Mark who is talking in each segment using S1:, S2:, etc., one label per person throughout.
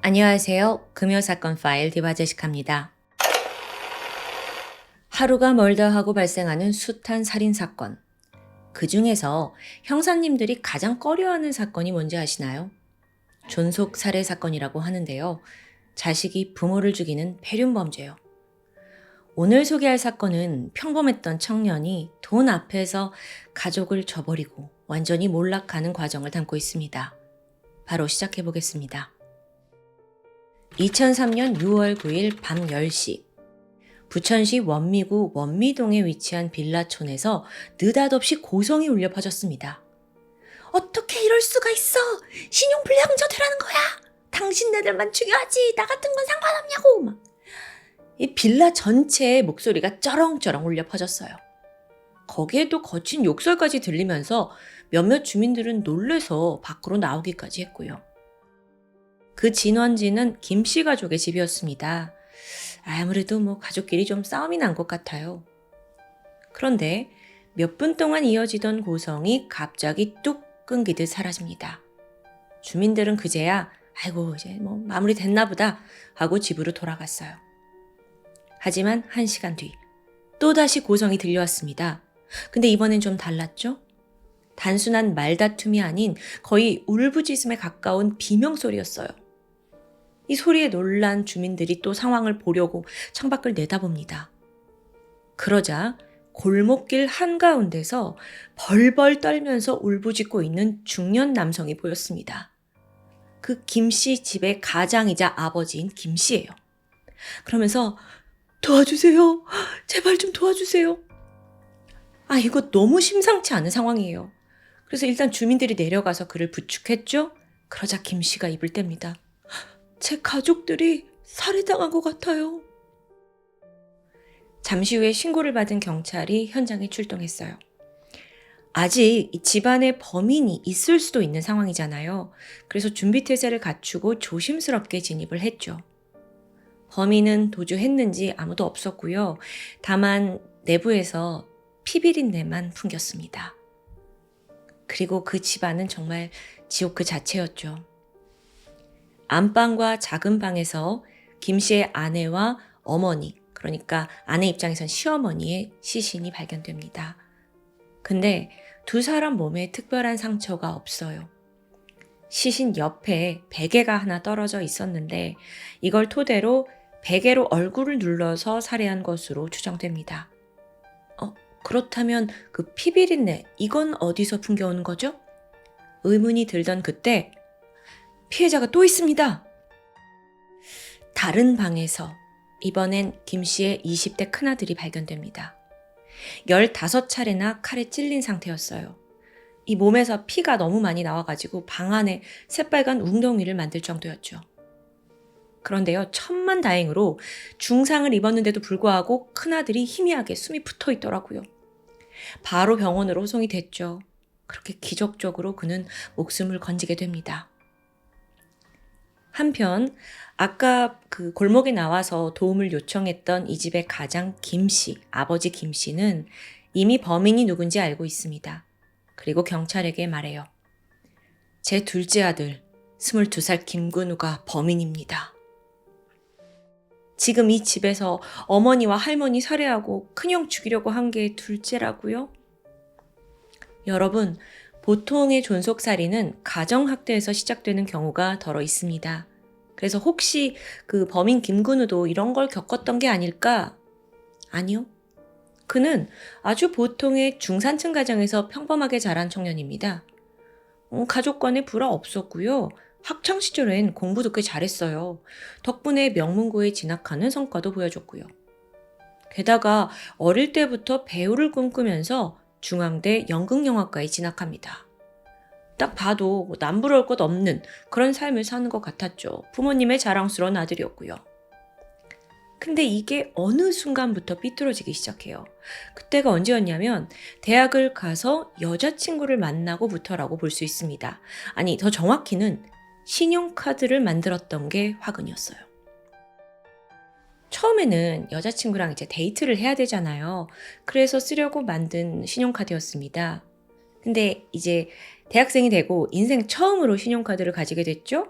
S1: 안녕하세요. 금요사건 파일 디바제시카입니다. 하루가 멀다 하고 발생하는 숱한 살인사건. 그 중에서 형사님들이 가장 꺼려하는 사건이 뭔지 아시나요? 존속 살해 사건이라고 하는데요. 자식이 부모를 죽이는 폐륜범죄요. 오늘 소개할 사건은 평범했던 청년이 돈 앞에서 가족을 저버리고 완전히 몰락하는 과정을 담고 있습니다. 바로 시작해 보겠습니다. 2003년 6월 9일 밤 10시 부천시 원미구 원미동에 위치한 빌라촌에서 느닷없이 고성이 울려 퍼졌습니다. 어떻게 이럴 수가 있어? 신용불량자 되라는 거야. 당신네들만 중요하지. 나 같은 건 상관없냐고. 막. 이 빌라 전체에 목소리가 쩌렁쩌렁 울려 퍼졌어요. 거기에도 거친 욕설까지 들리면서 몇몇 주민들은 놀래서 밖으로 나오기까지 했고요. 그 진원지는 김씨 가족의 집이었습니다. 아무래도 가족끼리 좀 싸움이 난 것 같아요. 그런데 몇 분 동안 이어지던 고성이 갑자기 뚝 끊기듯 사라집니다. 주민들은 그제야 아이고 이제 마무리 됐나 보다 하고 집으로 돌아갔어요. 하지만 1시간 뒤 또다시 고성이 들려왔습니다. 근데 이번엔 좀 달랐죠? 단순한 말다툼이 아닌 거의 울부짖음에 가까운 비명소리였어요. 이 소리에 놀란 주민들이 또 상황을 보려고 창밖을 내다봅니다. 그러자 골목길 한가운데서 벌벌 떨면서 울부짖고 있는 중년 남성이 보였습니다. 그 김씨 집의 가장이자 아버지인 김씨예요. 그러면서 도와주세요. 제발 좀 도와주세요. 이거 너무 심상치 않은 상황이에요. 그래서 일단 주민들이 내려가서 그를 부축했죠. 그러자 김씨가 입을 뗍니다. 제 가족들이 살해당한 것 같아요. 잠시 후에 신고를 받은 경찰이 현장에 출동했어요. 아직 이 집안에 범인이 있을 수도 있는 상황이잖아요. 그래서 준비태세를 갖추고 조심스럽게 진입을 했죠. 범인은 도주했는지 아무도 없었고요. 다만 내부에서 피비린내만 풍겼습니다. 그리고 그 집안은 정말 지옥 그 자체였죠. 안방과 작은 방에서 김 씨의 아내와 어머니, 그러니까 아내 입장에선 시어머니의 시신이 발견됩니다. 근데 두 사람 몸에 특별한 상처가 없어요. 시신 옆에 베개가 하나 떨어져 있었는데 이걸 토대로 베개로 얼굴을 눌러서 살해한 것으로 추정됩니다. 그렇다면 그 피비린내, 이건 어디서 풍겨오는 거죠? 의문이 들던 그때 피해자가 또 있습니다. 다른 방에서 이번엔 김 씨의 20대 큰아들이 발견됩니다. 15차례나 칼에 찔린 상태였어요. 이 몸에서 피가 너무 많이 나와가지고 방 안에 새빨간 웅덩이를 만들 정도였죠. 그런데요, 천만다행으로 중상을 입었는데도 불구하고 큰아들이 희미하게 숨이 붙어 있더라고요. 바로 병원으로 호송이 됐죠. 그렇게 기적적으로 그는 목숨을 건지게 됩니다. 한편 아까 그 골목에 나와서 도움을 요청했던 이 집의 가장 김 씨, 아버지 김 씨는 이미 범인이 누군지 알고 있습니다. 그리고 경찰에게 말해요. 제 둘째 아들 22살 김근우가 범인입니다. 지금 이 집에서 어머니와 할머니 살해하고 큰형 죽이려고 한 게 둘째라고요? 여러분, 보통의 존속살인은 가정학대에서 시작되는 경우가 더러 있습니다. 그래서 혹시 그 범인 김근우도 이런 걸 겪었던 게 아닐까? 아니요. 그는 아주 보통의 중산층 가정에서 평범하게 자란 청년입니다. 가족관에 불화 없었고요. 학창시절엔 공부도 꽤 잘했어요. 덕분에 명문고에 진학하는 성과도 보여줬고요. 게다가 어릴 때부터 배우를 꿈꾸면서 중앙대 연극영화과에 진학합니다. 딱 봐도 남부러울 것 없는 그런 삶을 사는 것 같았죠. 부모님의 자랑스러운 아들이었고요. 근데 이게 어느 순간부터 삐뚤어지기 시작해요. 그때가 언제였냐면 대학을 가서 여자친구를 만나고부터라고 볼 수 있습니다. 아니, 더 정확히는 신용카드를 만들었던 게 화근이었어요. 처음에는 여자친구랑 이제 데이트를 해야 되잖아요. 그래서 쓰려고 만든 신용카드였습니다. 근데 이제 대학생이 되고 인생 처음으로 신용카드를 가지게 됐죠?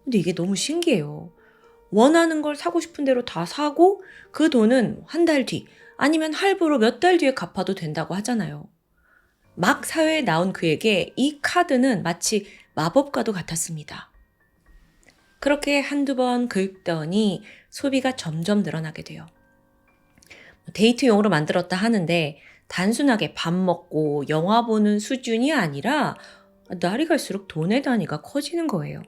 S1: 근데 이게 너무 신기해요. 원하는 걸 사고 싶은 대로 다 사고 그 돈은 한 달 뒤, 아니면 할부로 몇 달 뒤에 갚아도 된다고 하잖아요. 막 사회에 나온 그에게 이 카드는 마치 마법과도 같았습니다. 그렇게 한두 번 긁더니 소비가 점점 늘어나게 돼요. 데이트용으로 만들었다 하는데 단순하게 밥 먹고 영화 보는 수준이 아니라 날이 갈수록 돈의 단위가 커지는 거예요.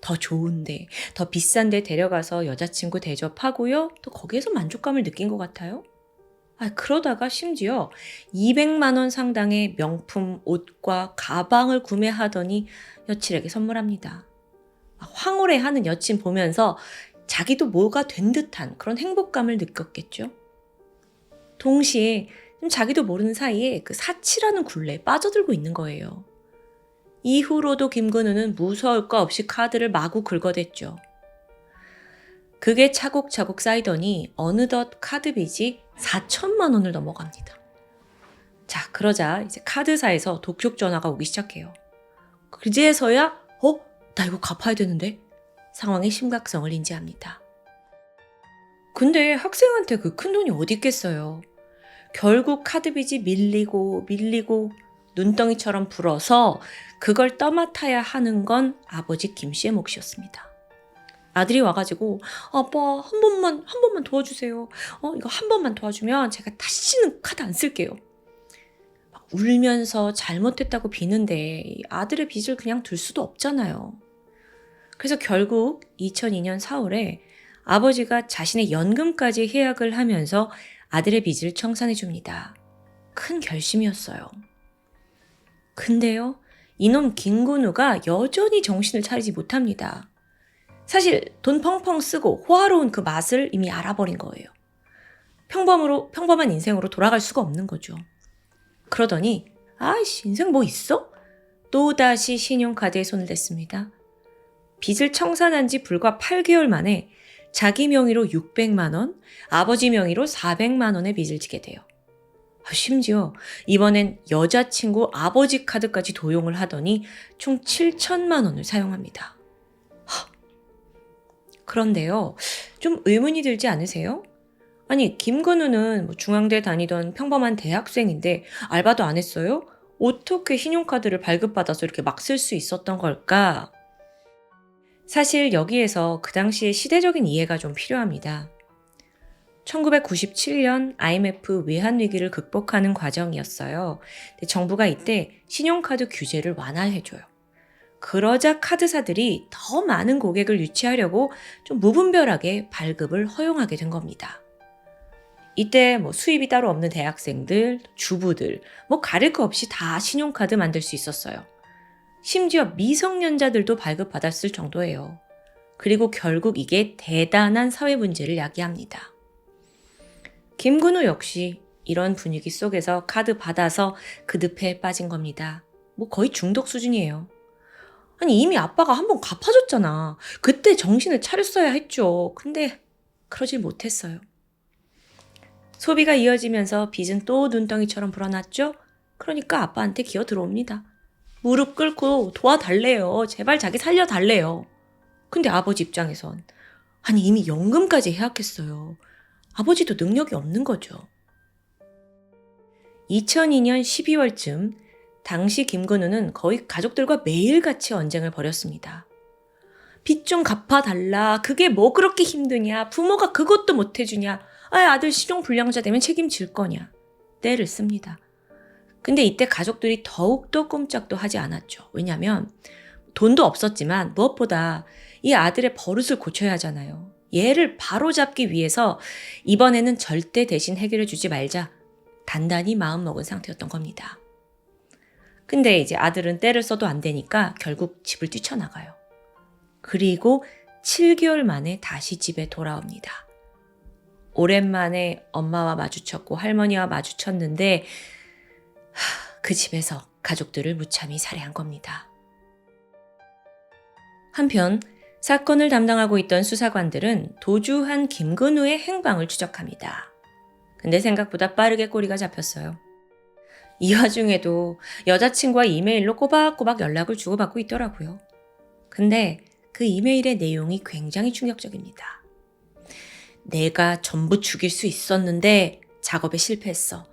S1: 더 좋은데, 더 비싼데 데려가서 여자친구 대접하고요. 또 거기에서 만족감을 느낀 것 같아요. 그러다가 심지어 200만 원 상당의 명품 옷과 가방을 구매하더니 여친에게 선물합니다. 황홀해하는 여친 보면서 자기도 뭐가 된 듯한 그런 행복감을 느꼈겠죠. 동시에 자기도 모르는 사이에 그 사치라는 굴레에 빠져들고 있는 거예요. 이후로도 김근우는 무서울 거 없이 카드를 마구 긁어댔죠. 그게 차곡차곡 쌓이더니 어느덧 카드 빚이 4천만 원을 넘어갑니다. 자, 그러자 이제 카드사에서 독촉 전화가 오기 시작해요. 그제서야 나 이거 갚아야 되는데? 상황의 심각성을 인지합니다. 근데 학생한테 그 큰돈이 어디 있겠어요. 결국 카드 빚이 밀리고 눈덩이처럼 불어서 그걸 떠맡아야 하는 건 아버지 김 씨의 몫이었습니다. 아들이 와가지고 아빠 한 번만 도와주세요. 이거 한 번만 도와주면 제가 다시는 카드 안 쓸게요. 막 울면서 잘못했다고 비는데 아들의 빚을 그냥 둘 수도 없잖아요. 그래서 결국 2002년 4월에 아버지가 자신의 연금까지 해약을 하면서 아들의 빚을 청산해 줍니다. 큰 결심이었어요. 근데요, 이놈 김근우가 여전히 정신을 차리지 못합니다. 사실 돈 펑펑 쓰고 호화로운 그 맛을 이미 알아버린 거예요. 평범한 인생으로 돌아갈 수가 없는 거죠. 그러더니 인생 뭐 있어? 또다시 신용카드에 손을 댔습니다. 빚을 청산한 지 불과 8개월 만에 자기 명의로 600만 원, 아버지 명의로 400만 원의 빚을 지게 돼요. 심지어 이번엔 여자친구 아버지 카드까지 도용을 하더니 총 7천만 원을 사용합니다. 그런데요, 좀 의문이 들지 않으세요? 아니, 김근우는 중앙대 다니던 평범한 대학생인데 알바도 안 했어요? 어떻게 신용카드를 발급받아서 이렇게 막 쓸 수 있었던 걸까? 사실 여기에서 그 당시의 시대적인 이해가 좀 필요합니다. 1997년 IMF 외환위기를 극복하는 과정이었어요. 정부가 이때 신용카드 규제를 완화해줘요. 그러자 카드사들이 더 많은 고객을 유치하려고 좀 무분별하게 발급을 허용하게 된 겁니다. 이때 수입이 따로 없는 대학생들, 주부들, 가릴 거 없이 다 신용카드 만들 수 있었어요. 심지어 미성년자들도 발급받았을 정도예요. 그리고 결국 이게 대단한 사회 문제를 야기합니다. 김근우 역시 이런 분위기 속에서 카드 받아서 그 늪에 빠진 겁니다. 거의 중독 수준이에요. 아니, 이미 아빠가 한번 갚아줬잖아. 그때 정신을 차렸어야 했죠. 근데 그러질 못했어요. 소비가 이어지면서 빚은 또 눈덩이처럼 불어났죠. 그러니까 아빠한테 기어 들어옵니다. 무릎 꿇고 도와달래요. 제발 자기 살려달래요. 근데 아버지 입장에선 이미 연금까지 해약했어요. 아버지도 능력이 없는 거죠. 2002년 12월쯤 당시 김근우는 거의 가족들과 매일같이 언쟁을 벌였습니다. 빚 좀 갚아달라. 그게 뭐 그렇게 힘드냐. 부모가 그것도 못 해주냐. 아들 실용불량자 되면 책임질 거냐. 떼를 씁니다. 근데 이때 가족들이 더욱더 꼼짝도 하지 않았죠. 왜냐하면 돈도 없었지만 무엇보다 이 아들의 버릇을 고쳐야 하잖아요. 얘를 바로잡기 위해서 이번에는 절대 대신 해결해 주지 말자. 단단히 마음먹은 상태였던 겁니다. 근데 이제 아들은 떼를 써도 안 되니까 결국 집을 뛰쳐나가요. 그리고 7개월 만에 다시 집에 돌아옵니다. 오랜만에 엄마와 마주쳤고 할머니와 마주쳤는데 그 집에서 가족들을 무참히 살해한 겁니다. 한편 사건을 담당하고 있던 수사관들은 도주한 김근우의 행방을 추적합니다. 근데 생각보다 빠르게 꼬리가 잡혔어요. 이 와중에도 여자친구와 이메일로 꼬박꼬박 연락을 주고받고 있더라고요. 근데 그 이메일의 내용이 굉장히 충격적입니다. 내가 전부 죽일 수 있었는데 작업에 실패했어.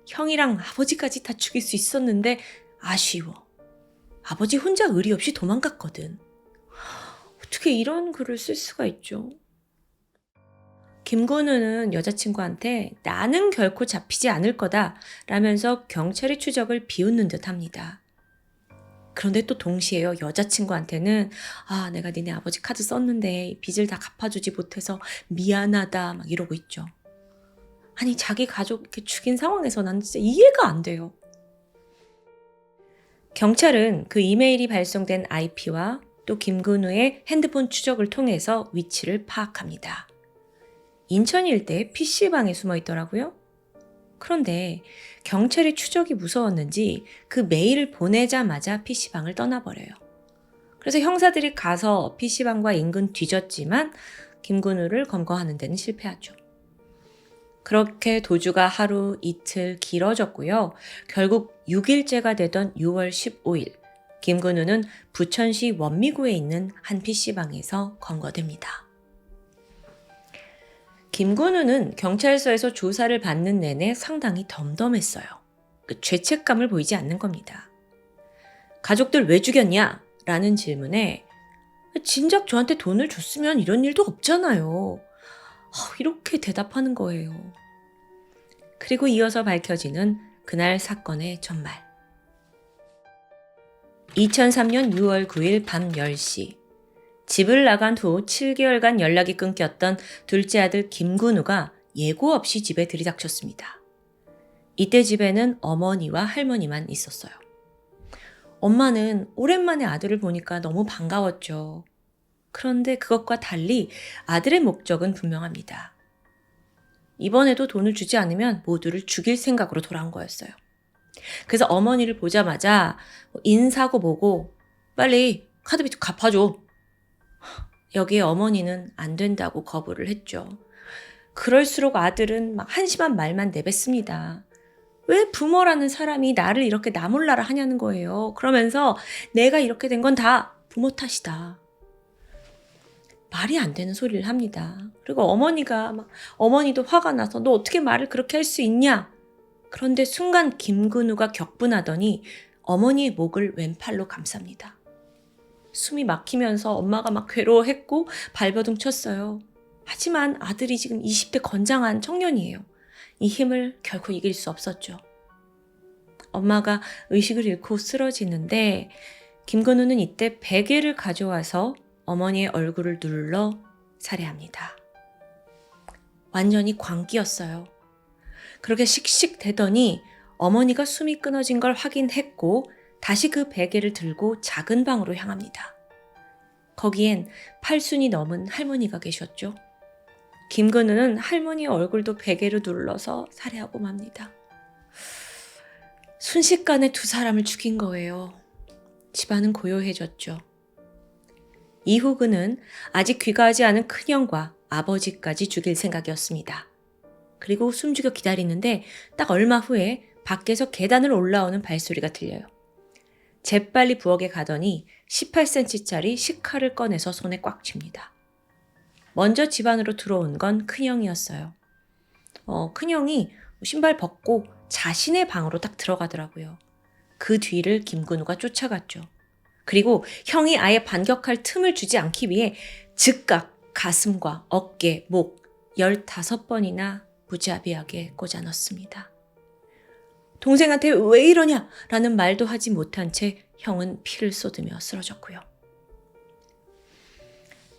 S1: 형이랑 아버지까지 다 죽일 수 있었는데 아쉬워. 아버지 혼자 의리 없이 도망갔거든. 어떻게 이런 글을 쓸 수가 있죠? 김건우는 여자친구한테 나는 결코 잡히지 않을 거다 라면서 경찰의 추적을 비웃는 듯 합니다. 그런데 또 동시에요. 여자친구한테는 내가 니네 아버지 카드 썼는데 빚을 다 갚아주지 못해서 미안하다 막 이러고 있죠. 아니 자기 가족 이렇게 죽인 상황에서 난 진짜 이해가 안 돼요. 경찰은 그 이메일이 발송된 IP와 또 김근우의 핸드폰 추적을 통해서 위치를 파악합니다. 인천 일대 PC방에 숨어 있더라고요. 그런데 경찰의 추적이 무서웠는지 그 메일을 보내자마자 PC방을 떠나버려요. 그래서 형사들이 가서 PC방과 인근 뒤졌지만 김근우를 검거하는 데는 실패하죠. 그렇게 도주가 하루 이틀 길어졌고요. 결국 6일째가 되던 6월 15일 김근우는 부천시 원미구에 있는 한 PC방에서 검거됩니다. 김근우는 경찰서에서 조사를 받는 내내 상당히 덤덤했어요. 죄책감을 보이지 않는 겁니다. 가족들 왜 죽였냐? 라는 질문에 진작 저한테 돈을 줬으면 이런 일도 없잖아요. 이렇게 대답하는 거예요. 그리고 이어서 밝혀지는 그날 사건의 전말. 2003년 6월 9일 밤 10시. 집을 나간 후 7개월간 연락이 끊겼던 둘째 아들 김근우가 예고 없이 집에 들이닥쳤습니다. 이때 집에는 어머니와 할머니만 있었어요. 엄마는 오랜만에 아들을 보니까 너무 반가웠죠. 그런데 그것과 달리 아들의 목적은 분명합니다. 이번에도 돈을 주지 않으면 모두를 죽일 생각으로 돌아온 거였어요. 그래서 어머니를 보자마자 인사고 뭐고 빨리 카드빚 갚아줘. 여기에 어머니는 안 된다고 거부를 했죠. 그럴수록 아들은 막 한심한 말만 내뱉습니다. 왜 부모라는 사람이 나를 이렇게 나몰라라 하냐는 거예요. 그러면서 내가 이렇게 된 건 다 부모 탓이다. 말이 안 되는 소리를 합니다. 그리고 어머니도 화가 나서 너 어떻게 말을 그렇게 할 수 있냐? 그런데 순간 김근우가 격분하더니 어머니의 목을 왼팔로 감쌉니다. 숨이 막히면서 엄마가 막 괴로워했고 발버둥 쳤어요. 하지만 아들이 지금 20대 건장한 청년이에요. 이 힘을 결코 이길 수 없었죠. 엄마가 의식을 잃고 쓰러지는데 김근우는 이때 베개를 가져와서 어머니의 얼굴을 눌러 살해합니다. 완전히 광기였어요. 그렇게 씩씩대더니 어머니가 숨이 끊어진 걸 확인했고 다시 그 베개를 들고 작은 방으로 향합니다. 거기엔 80이 넘은 할머니가 계셨죠. 김근우는 할머니의 얼굴도 베개로 눌러서 살해하고 맙니다. 순식간에 두 사람을 죽인 거예요. 집안은 고요해졌죠. 이후 그는 아직 귀가하지 않은 큰형과 아버지까지 죽일 생각이었습니다. 그리고 숨죽여 기다리는데 딱 얼마 후에 밖에서 계단을 올라오는 발소리가 들려요. 재빨리 부엌에 가더니 18cm짜리 식칼을 꺼내서 손에 꽉 쥡니다. 먼저 집 안으로 들어온 건 큰형이었어요. 큰형이 신발 벗고 자신의 방으로 딱 들어가더라고요. 그 뒤를 김근우가 쫓아갔죠. 그리고 형이 아예 반격할 틈을 주지 않기 위해 즉각 가슴과 어깨, 목 15번이나 무자비하게 꽂아 넣습니다. 동생한테 왜 이러냐? 라는 말도 하지 못한 채 형은 피를 쏟으며 쓰러졌고요.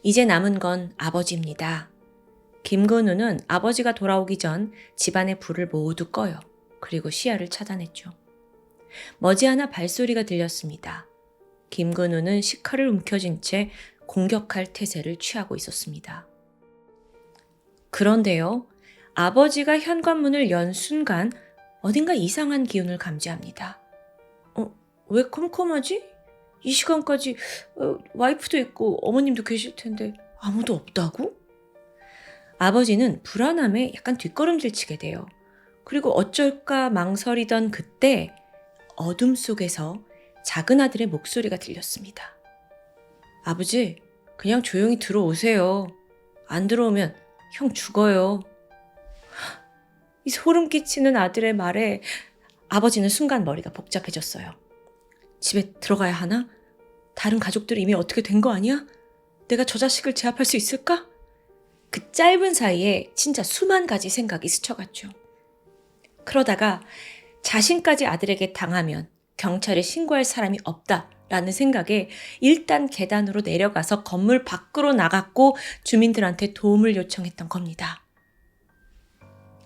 S1: 이제 남은 건 아버지입니다. 김근우는 아버지가 돌아오기 전 집안의 불을 모두 꺼요. 그리고 시야를 차단했죠. 머지않아 발소리가 들렸습니다. 김근우는 식칼을 움켜쥔 채 공격할 태세를 취하고 있었습니다. 그런데요, 아버지가 현관문을 연 순간 어딘가 이상한 기운을 감지합니다. 왜 컴컴하지? 이 시간까지 와이프도 있고 어머님도 계실 텐데 아무도 없다고? 아버지는 불안함에 약간 뒷걸음질 치게 돼요. 그리고 어쩔까 망설이던 그때 어둠 속에서 작은 아들의 목소리가 들렸습니다. 아버지, 그냥 조용히 들어오세요. 안 들어오면 형 죽어요. 이 소름 끼치는 아들의 말에 아버지는 순간 머리가 복잡해졌어요. 집에 들어가야 하나? 다른 가족들이 이미 어떻게 된 거 아니야? 내가 저 자식을 제압할 수 있을까? 그 짧은 사이에 진짜 수만 가지 생각이 스쳐갔죠. 그러다가 자신까지 아들에게 당하면 경찰에 신고할 사람이 없다라는 생각에 일단 계단으로 내려가서 건물 밖으로 나갔고 주민들한테 도움을 요청했던 겁니다.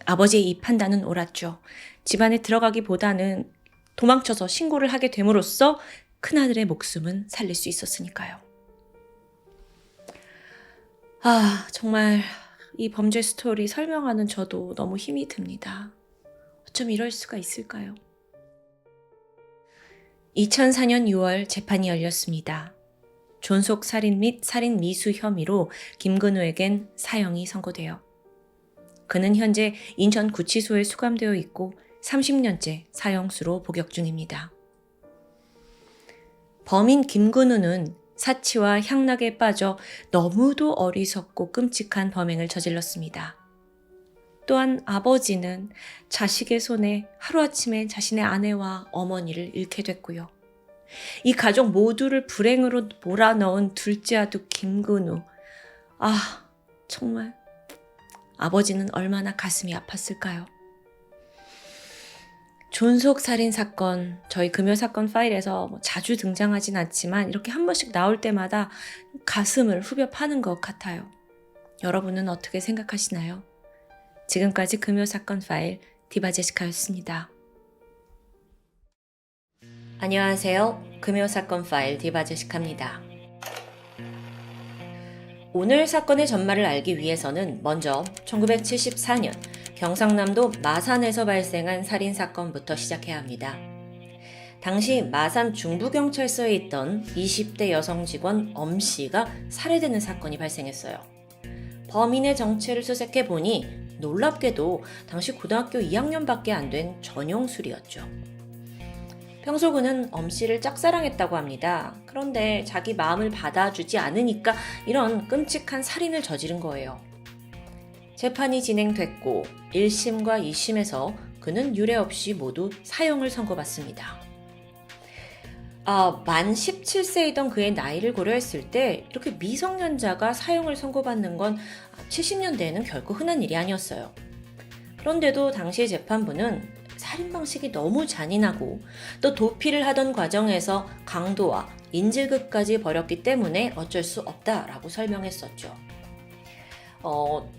S1: 아버지의 이 판단은 옳았죠. 집안에 들어가기보다는 도망쳐서 신고를 하게 됨으로써 큰아들의 목숨은 살릴 수 있었으니까요. 정말 이 범죄 스토리 설명하는 저도 너무 힘이 듭니다. 어쩜 이럴 수가 있을까요? 2004년 6월 재판이 열렸습니다. 존속 살인 및 살인 미수 혐의로 김근우에겐 사형이 선고돼요. 그는 현재 인천구치소에 수감되어 있고 30년째 사형수로 복역 중입니다. 범인 김근우는 사치와 향락에 빠져 너무도 어리석고 끔찍한 범행을 저질렀습니다. 또한 아버지는 자식의 손에 하루아침에 자신의 아내와 어머니를 잃게 됐고요. 이 가족 모두를 불행으로 몰아넣은 둘째 아들 김근우. 정말 아버지는 얼마나 가슴이 아팠을까요? 존속살인 사건, 저희 금요사건 파일에서 자주 등장하진 않지만 이렇게 한 번씩 나올 때마다 가슴을 후벼 파는 것 같아요. 여러분은 어떻게 생각하시나요? 지금까지 금요사건 파일 디바제시카였습니다. 안녕하세요. 금요사건 파일 디바제시카입니다. 오늘 사건의 전말을 알기 위해서는 먼저 1974년 경상남도 마산에서 발생한 살인사건부터 시작해야 합니다. 당시 마산 중부경찰서에 있던 20대 여성 직원 엄씨가 살해되는 사건이 발생했어요. 범인의 정체를 수색해보니 놀랍게도 당시 고등학교 2학년밖에 안 된 전용술이었죠. 평소 그는 엄씨를 짝사랑했다고 합니다. 그런데 자기 마음을 받아주지 않으니까 이런 끔찍한 살인을 저지른 거예요. 재판이 진행됐고 1심과 2심에서 그는 유례 없이 모두 사형을 선고받습니다. 만 17세이던 그의 나이를 고려했을 때 이렇게 미성년자가 사형을 선고받는 건 70년대에는 결코 흔한 일이 아니었어요. 그런데도 당시 재판부는 살인 방식이 너무 잔인하고 또 도피를 하던 과정에서 강도와 인질극까지 벌였기 때문에 어쩔 수 없다라고 설명했었죠.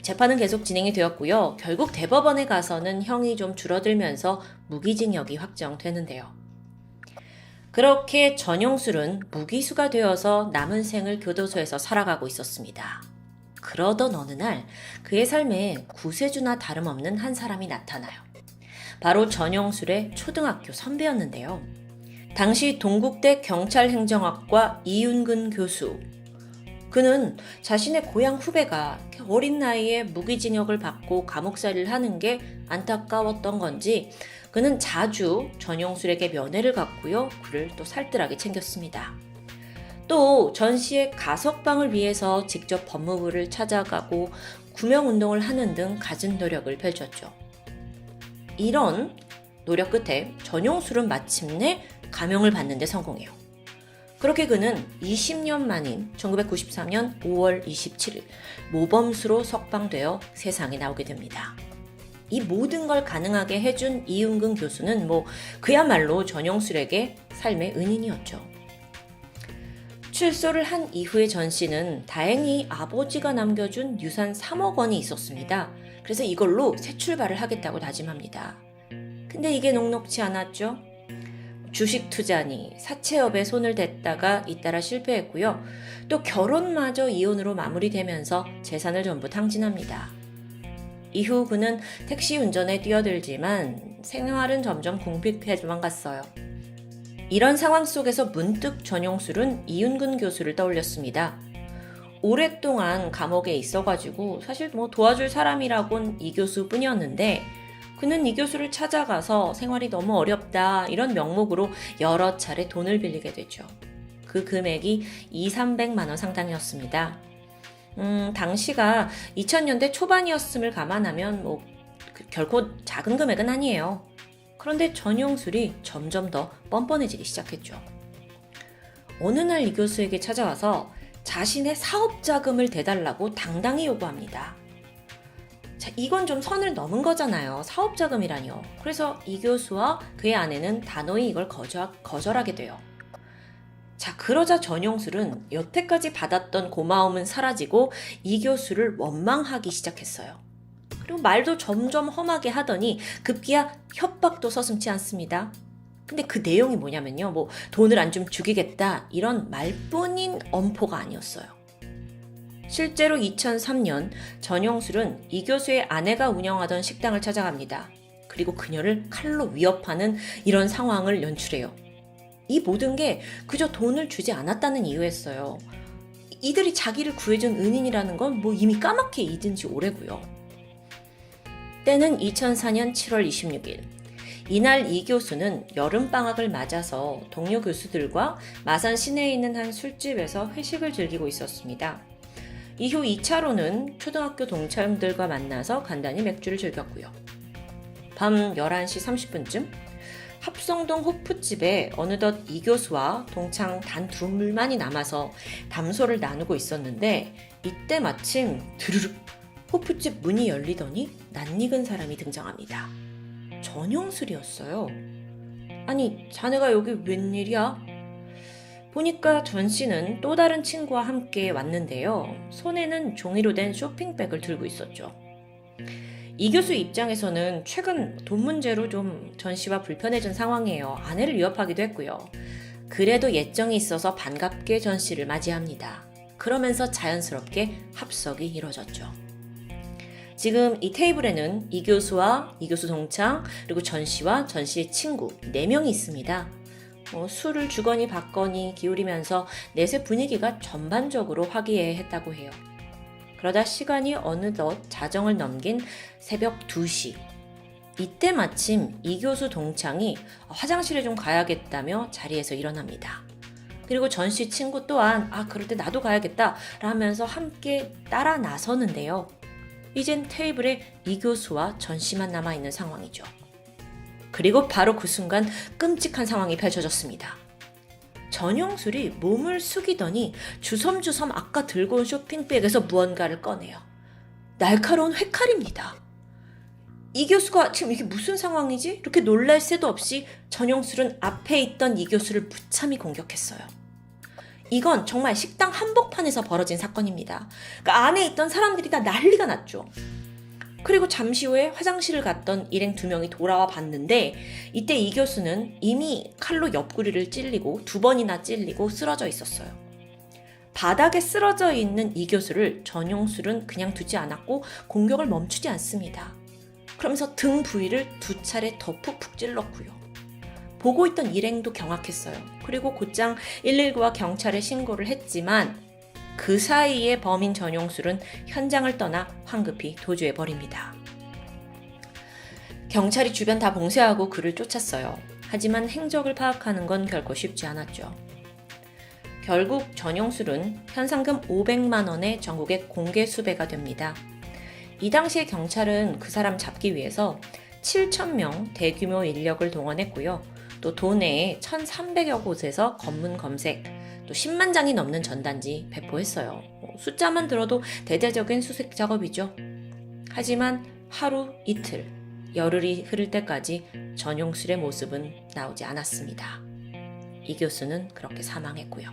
S1: 재판은 계속 진행이 되었고요. 결국 대법원에 가서는 형이 좀 줄어들면서 무기징역이 확정되는데요. 그렇게 전용술은 무기수가 되어서 남은 생을 교도소에서 살아가고 있었습니다. 그러던 어느 날 그의 삶에 구세주나 다름없는 한 사람이 나타나요. 바로 전용술의 초등학교 선배였는데요. 당시 동국대 경찰행정학과 이윤근 교수. 그는 자신의 고향 후배가 어린 나이에 무기징역을 받고 감옥살이를 하는 게 안타까웠던 건지 그는 자주 전용술에게 면회를 갔고요. 그를 또 살뜰하게 챙겼습니다. 또 전 씨의 가석방을 위해서 직접 법무부를 찾아가고 구명운동을 하는 등 갖은 노력을 펼쳤죠. 이런 노력 끝에 전용술은 마침내 감형을 받는 데 성공해요. 그렇게 그는 20년 만인 1993년 5월 27일 모범수로 석방되어 세상에 나오게 됩니다. 이 모든 걸 가능하게 해준 이윤근 교수는 그야말로 전용술에게 삶의 은인이었죠. 출소를 한 이후의 전 씨는 다행히 아버지가 남겨준 유산 3억 원이 있었습니다. 그래서 이걸로 새 출발을 하겠다고 다짐합니다. 근데 이게 녹록지 않았죠. 주식 투자니 사채업에 손을 댔다가 잇따라 실패했고요. 또 결혼마저 이혼으로 마무리되면서 재산을 전부 탕진합니다. 이후 그는 택시 운전에 뛰어들지만 생활은 점점 궁핍해져만 갔어요. 이런 상황 속에서 문득 전용술은 이윤근 교수를 떠올렸습니다. 오랫동안 감옥에 있어가지고 사실 도와줄 사람이라곤 이 교수뿐이었는데 그는 이 교수를 찾아가서 생활이 너무 어렵다 이런 명목으로 여러 차례 돈을 빌리게 되죠. 그 금액이 200~300만 원 상당이었습니다. 당시가 2000년대 초반이었음을 감안하면 결코 작은 금액은 아니에요. 그런데 전용술이 점점 더 뻔뻔해지기 시작했죠. 어느 날 이 교수에게 찾아와서 자신의 사업 자금을 대달라고 당당히 요구합니다. 자, 이건 좀 선을 넘은 거잖아요. 사업 자금이라니요. 그래서 이 교수와 그의 아내는 단호히 이걸 거절하게 돼요. 자, 그러자 전용술은 여태까지 받았던 고마움은 사라지고 이 교수를 원망하기 시작했어요. 그리고 말도 점점 험하게 하더니 급기야 협박도 서슴지 않습니다. 근데 그 내용이 뭐냐면요. 돈을 안 좀 죽이겠다 이런 말뿐인 엄포가 아니었어요. 실제로 2003년 전용술은 이 교수의 아내가 운영하던 식당을 찾아갑니다. 그리고 그녀를 칼로 위협하는 이런 상황을 연출해요. 이 모든 게 그저 돈을 주지 않았다는 이유였어요. 이들이 자기를 구해준 은인이라는 건 이미 까맣게 잊은 지 오래고요. 때는 2004년 7월 26일. 이날 이 교수는 여름방학을 맞아서 동료 교수들과 마산 시내에 있는 한 술집에서 회식을 즐기고 있었습니다. 이후 2차로는 초등학교 동창들과 만나서 간단히 맥주를 즐겼고요. 밤 11시 30분쯤 합성동 호프집에 어느덧 이 교수와 동창 단 둘만이 남아서 담소를 나누고 있었는데 이때 마침 드르륵 호프집 문이 열리더니 낯익은 사람이 등장합니다. 전용술이었어요. 아니, 자네가 여기 웬일이야? 보니까 전 씨는 또 다른 친구와 함께 왔는데요. 손에는 종이로 된 쇼핑백을 들고 있었죠. 이 교수 입장에서는 최근 돈 문제로 좀 전 씨와 불편해진 상황이에요. 아내를 위협하기도 했고요. 그래도 예정이 있어서 반갑게 전 씨를 맞이합니다. 그러면서 자연스럽게 합석이 이뤄졌죠. 지금 이 테이블에는 이 교수와 이 교수 동창 그리고 전 씨와 전 씨의 친구 4명이 있습니다. 술을 주거니 받거니 기울이면서 내세 분위기가 전반적으로 화기애애했다고 해요. 그러다 시간이 어느덧 자정을 넘긴 새벽 2시. 이때 마침 이 교수 동창이 화장실에 좀 가야겠다며 자리에서 일어납니다. 그리고 전 씨 친구 또한 그럴 때 나도 가야겠다 라면서 함께 따라 나서는데요. 이젠 테이블에 이 교수와 전 씨만 남아있는 상황이죠. 그리고 바로 그 순간 끔찍한 상황이 펼쳐졌습니다. 전용술이 몸을 숙이더니 주섬주섬 아까 들고 온 쇼핑백에서 무언가를 꺼내요. 날카로운 회칼입니다. 이 교수가 지금 이게 무슨 상황이지? 이렇게 놀랄 새도 없이 전용술은 앞에 있던 이 교수를 무참히 공격했어요. 이건 정말 식당 한복판에서 벌어진 사건입니다. 그러니까 안에 있던 사람들이 다 난리가 났죠. 그리고 잠시 후에 화장실을 갔던 일행 2명이 돌아와 봤는데 이때 이 교수는 이미 칼로 옆구리를 찔리고 2번이나 찔리고 쓰러져 있었어요. 바닥에 쓰러져 있는 이 교수를 전용술은 그냥 두지 않았고 공격을 멈추지 않습니다. 그러면서 등 부위를 2차례 더 푹푹 찔렀고요. 보고 있던 일행도 경악했어요. 그리고 곧장 119와 경찰에 신고를 했지만 그 사이에 범인 전용술은 현장을 떠나 황급히 도주해버립니다. 경찰이 주변 다 봉쇄하고 그를 쫓았어요. 하지만 행적을 파악하는 건 결코 쉽지 않았죠. 결국 전용술은 현상금 500만 원의 전국에 공개 수배가 됩니다. 이 당시에 경찰은 그 사람 잡기 위해서 7,000명 대규모 인력을 동원했고요. 또 도내에 1,300여 곳에서 검문 검색, 또 10만 장이 넘는 전단지 배포했어요. 숫자만 들어도 대대적인 수색 작업이죠. 하지만 하루 이틀, 열흘이 흐를 때까지 전용술의 모습은 나오지 않았습니다. 이 교수는 그렇게 사망했고요.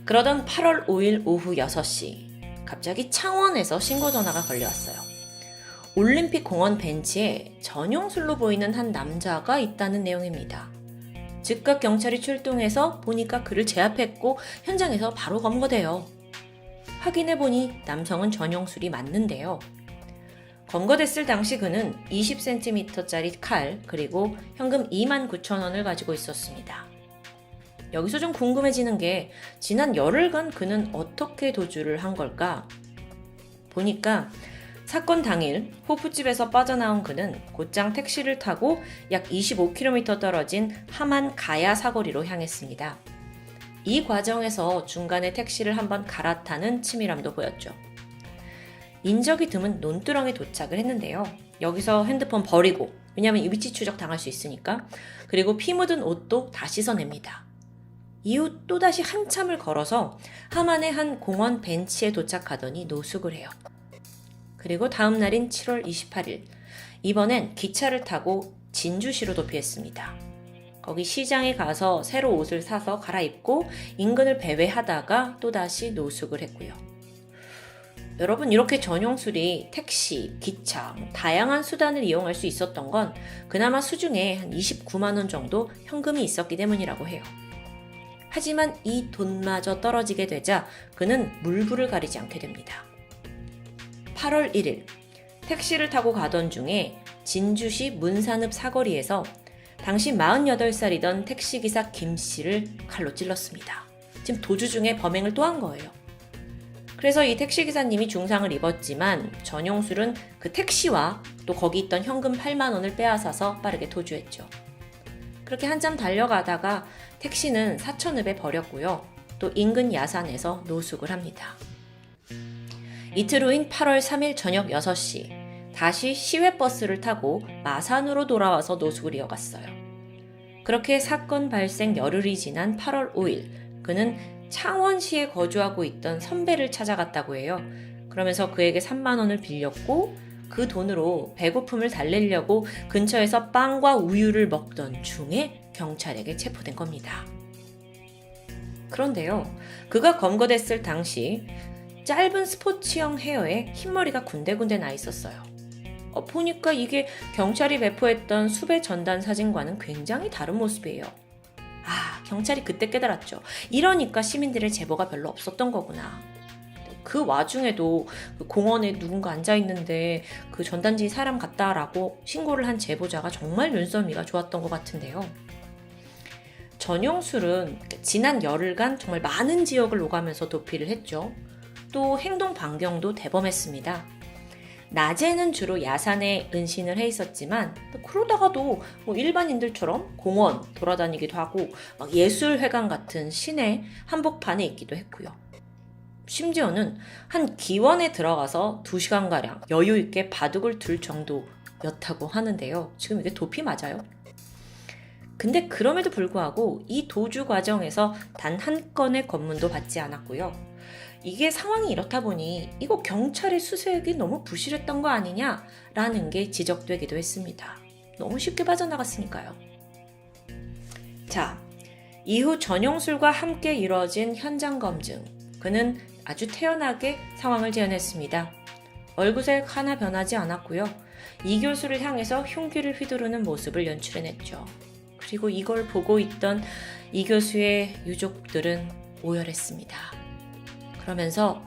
S1: 그러던 8월 5일 오후 6시, 갑자기 창원에서 신고 전화가 걸려왔어요. 올림픽 공원 벤치에 전용술로 보이는 한 남자가 있다는 내용입니다. 즉각 경찰이 출동해서 보니까 그를 제압했고 현장에서 바로 검거돼요. 확인해보니 남성은 전용술이 맞는데요. 검거됐을 당시 그는 20cm짜리 칼 그리고 현금 29,000원을 가지고 있었습니다. 여기서 좀 궁금해지는 게 지난 열흘간 그는 어떻게 도주를 한 걸까? 보니까 사건 당일 호프집에서 빠져나온 그는 곧장 택시를 타고 약 25km 떨어진 함안 가야 사거리로 향했습니다. 이 과정에서 중간에 택시를 한번 갈아타는 치밀함도 보였죠. 인적이 드문 논두렁에 도착을 했는데요. 여기서 핸드폰 버리고, 왜냐하면 위치 추적 당할 수 있으니까. 그리고 피 묻은 옷도 다 씻어냅니다. 이후 또다시 한참을 걸어서 하만의 한 공원 벤치에 도착하더니 노숙을 해요. 그리고 다음 날인 7월 28일, 이번엔 기차를 타고 진주시로 도피했습니다. 거기 시장에 가서 새로 옷을 사서 갈아입고 인근을 배회하다가 또다시 노숙을 했고요. 여러분, 이렇게 전용술이 택시, 기차, 다양한 수단을 이용할 수 있었던 건 그나마 수중에 한 29만 원 정도 현금이 있었기 때문이라고 해요. 하지만 이 돈마저 떨어지게 되자 그는 물불을 가리지 않게 됩니다. 8월 1일, 택시를 타고 가던 중에 진주시 문산읍 사거리에서 당시 48살이던 택시기사 김씨를 칼로 찔렀습니다. 지금 도주 중에 범행을 또 한 거예요. 그래서 이 택시기사님이 중상을 입었지만 전용술은 그 택시와 또 거기 있던 현금 8만 원을 빼앗아서 빠르게 도주했죠. 그렇게 한참 달려가다가 택시는 사천읍에 버렸고요. 또 인근 야산에서 노숙을 합니다. 이틀 후인 8월 3일 저녁 6시 다시 시외버스를 타고 마산으로 돌아와서 노숙을 이어갔어요. 그렇게 사건 발생 열흘이 지난 8월 5일 그는 창원시에 거주하고 있던 선배를 찾아갔다고 해요. 그러면서 그에게 3만 원을 빌렸고 그 돈으로 배고픔을 달래려고 근처에서 빵과 우유를 먹던 중에 경찰에게 체포된 겁니다. 그런데요, 그가 검거됐을 당시 짧은 스포츠형 헤어에 흰머리가 군데군데 나 있었어요. 보니까 이게 경찰이 배포했던 수배 전단 사진과는 굉장히 다른 모습이에요. 경찰이 그때 깨달았죠. 이러니까 시민들의 제보가 별로 없었던 거구나. 그 와중에도 그 공원에 누군가 앉아있는데 그 전단지 사람 같다라고 신고를 한 제보자가 정말 눈썰미가 좋았던 것 같은데요. 전용술은 지난 열흘간 정말 많은 지역을 오가면서 도피를 했죠. 또 행동 반경도 대범했습니다. 낮에는 주로 야산에 은신을 해 있었지만 그러다가도 일반인들처럼 공원 돌아다니기도 하고 막 예술회관 같은 시내 한복판에 있기도 했고요. 심지어는 한 기원에 들어가서 2시간가량 여유 있게 바둑을 둘 정도였다고 하는데요. 지금 이게 도피 맞아요? 근데 그럼에도 불구하고 이 도주 과정에서 단 한 건의 검문도 받지 않았고요. 이게 상황이 이렇다 보니 이거 경찰의 수색이 너무 부실했던 거 아니냐라는 게 지적되기도 했습니다. 너무 쉽게 빠져나갔으니까요. 자, 이후 전용술과 함께 이뤄진 현장 검증. 그는 아주 태연하게 상황을 재현했습니다. 얼굴색 하나 변하지 않았고요. 이 교수를 향해서 흉기를 휘두르는 모습을 연출해냈죠. 그리고 이걸 보고 있던 이 교수의 유족들은 오열했습니다. 그러면서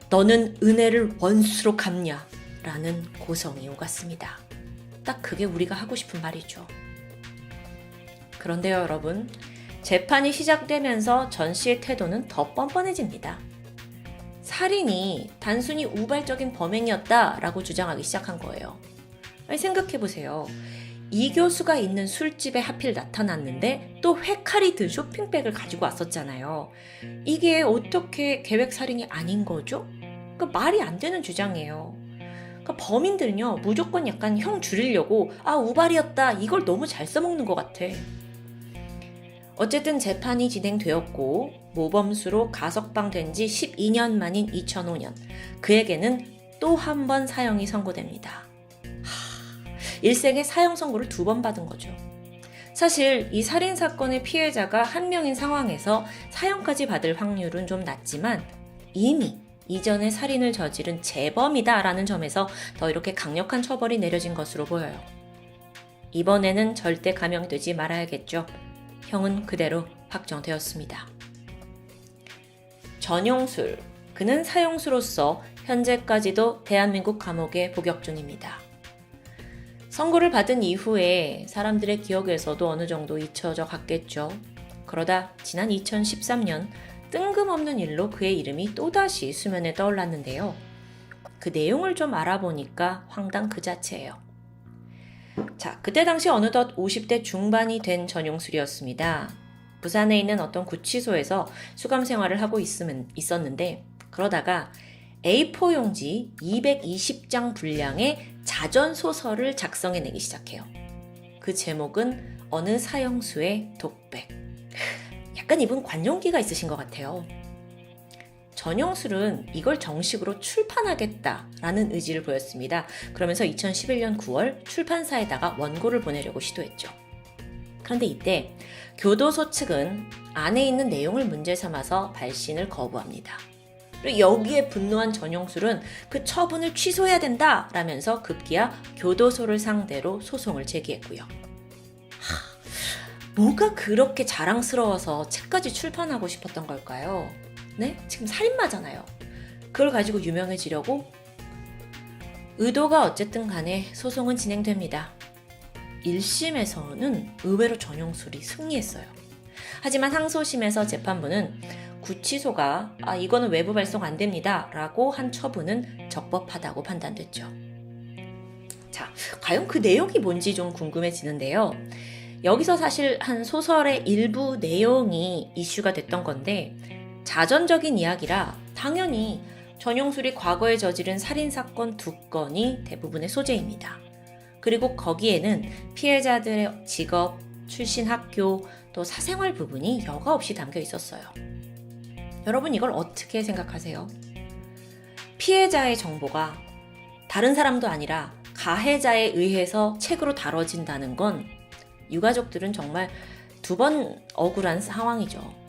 S1: 너는 은혜를 원수로 갚냐? 라는 고성이 오갔습니다. 딱 그게 우리가 하고 싶은 말이죠. 그런데요, 여러분. 재판이 시작되면서 전 씨의 태도는 더 뻔뻔해집니다. 살인이 단순히 우발적인 범행이었다라고 주장하기 시작한 거예요. 아니, 생각해보세요. 이 교수가 있는 술집에 하필 나타났는데 또 회칼이 든 쇼핑백을 가지고 왔었잖아요. 이게 어떻게 계획살인이 아닌 거죠? 그러니까 말이 안 되는 주장이에요. 그러니까 범인들은요, 무조건 약간 형 줄이려고 우발이었다 이걸 너무 잘 써먹는 것 같아. 어쨌든 재판이 진행되었고 모범수로 가석방된 지 12년 만인 2005년 그에게는 또 한 번 사형이 선고됩니다. 일생에 사형 선고를 2번 받은 거죠. 사실 이 살인사건의 피해자가 한 명인 상황에서 사형까지 받을 확률은 좀 낮지만 이미 이전에 살인을 저지른 재범이다라는 점에서 더 이렇게 강력한 처벌이 내려진 것으로 보여요. 이번에는 절대 감형되지 말아야겠죠. 형은 그대로 확정되었습니다. 전용술, 그는 사형수로서 현재까지도 대한민국 감옥에 복역 중입니다. 선고를 받은 이후에 사람들의 기억에서도 어느 정도 잊혀져 갔겠죠. 그러다 지난 2013년 뜬금없는 일로 그의 이름이 또다시 수면에 떠올랐는데요. 그 내용을 좀 알아보니까 황당 그 자체예요. 자, 그때 당시 어느덧 50대 중반이 된 전용술이었습니다. 부산에 있는 어떤 구치소에서 수감 생활을 하고 있었는데 그러다가 A4 용지 220장 분량의 자전소설을 작성해내기 시작해요. 그 제목은 어느 사형수의 독백. 약간 이분 관용기가 있으신 것 같아요. 전용술은 이걸 정식으로 출판하겠다라는 의지를 보였습니다. 그러면서 2011년 9월 출판사에다가 원고를 보내려고 시도했죠. 그런데 이때 교도소 측은 안에 있는 내용을 문제 삼아서 발신을 거부합니다. 그리고 여기에 분노한 전용술은 그 처분을 취소해야 된다라면서 급기야 교도소를 상대로 소송을 제기했고요. 뭐가 그렇게 자랑스러워서 책까지 출판하고 싶었던 걸까요? 네? 지금 살인마잖아요. 그걸 가지고 유명해지려고? 의도가 어쨌든 간에 소송은 진행됩니다. 1심에서는 의외로 전용술이 승리했어요. 하지만 항소심에서 재판부는 구치소가 이거는 외부 발송 안 됩니다 라고 한 처분은 적법하다고 판단됐죠. 자, 과연 그 내용이 뭔지 좀 궁금해지는데요. 여기서 사실 한 소설의 일부 내용이 이슈가 됐던 건데 자전적인 이야기라 당연히 전용술이 과거에 저지른 살인사건 2건이 대부분의 소재입니다. 그리고 거기에는 피해자들의 직업, 출신 학교, 또 사생활 부분이 여과 없이 담겨 있었어요. 여러분 이걸 어떻게 생각하세요? 피해자의 정보가 다른 사람도 아니라 가해자에 의해서 책으로 다뤄진다는 건 유가족들은 정말 2번 억울한 상황이죠.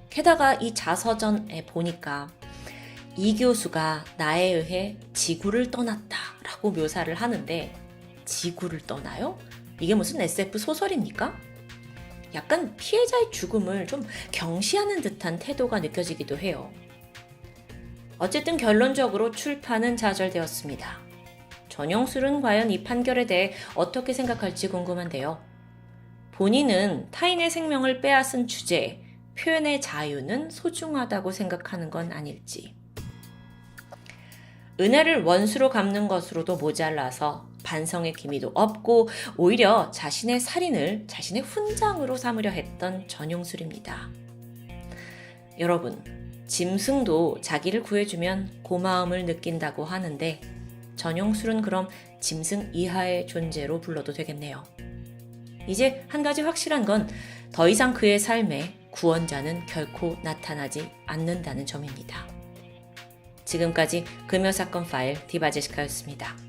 S1: 게다가 이 자서전에 보니까 이 교수가 나에 의해 지구를 떠났다라고 묘사를 하는데 지구를 떠나요? 이게 무슨 SF 소설입니까? 약간 피해자의 죽음을 좀 경시하는 듯한 태도가 느껴지기도 해요. 어쨌든 결론적으로 출판은 좌절되었습니다. 전용술은 과연 이 판결에 대해 어떻게 생각할지 궁금한데요. 본인은 타인의 생명을 빼앗은 주제에 표현의 자유는 소중하다고 생각하는 건 아닐지. 은혜를 원수로 갚는 것으로도 모자라서 반성의 기미도 없고 오히려 자신의 살인을 자신의 훈장으로 삼으려 했던 전용술입니다. 여러분, 짐승도 자기를 구해주면 고마움을 느낀다고 하는데 전용술은 그럼 짐승 이하의 존재로 불러도 되겠네요. 이제 한 가지 확실한 건 더 이상 그의 삶에 구원자는 결코 나타나지 않는다는 점입니다. 지금까지 금요사건 파일 디바제시카였습니다.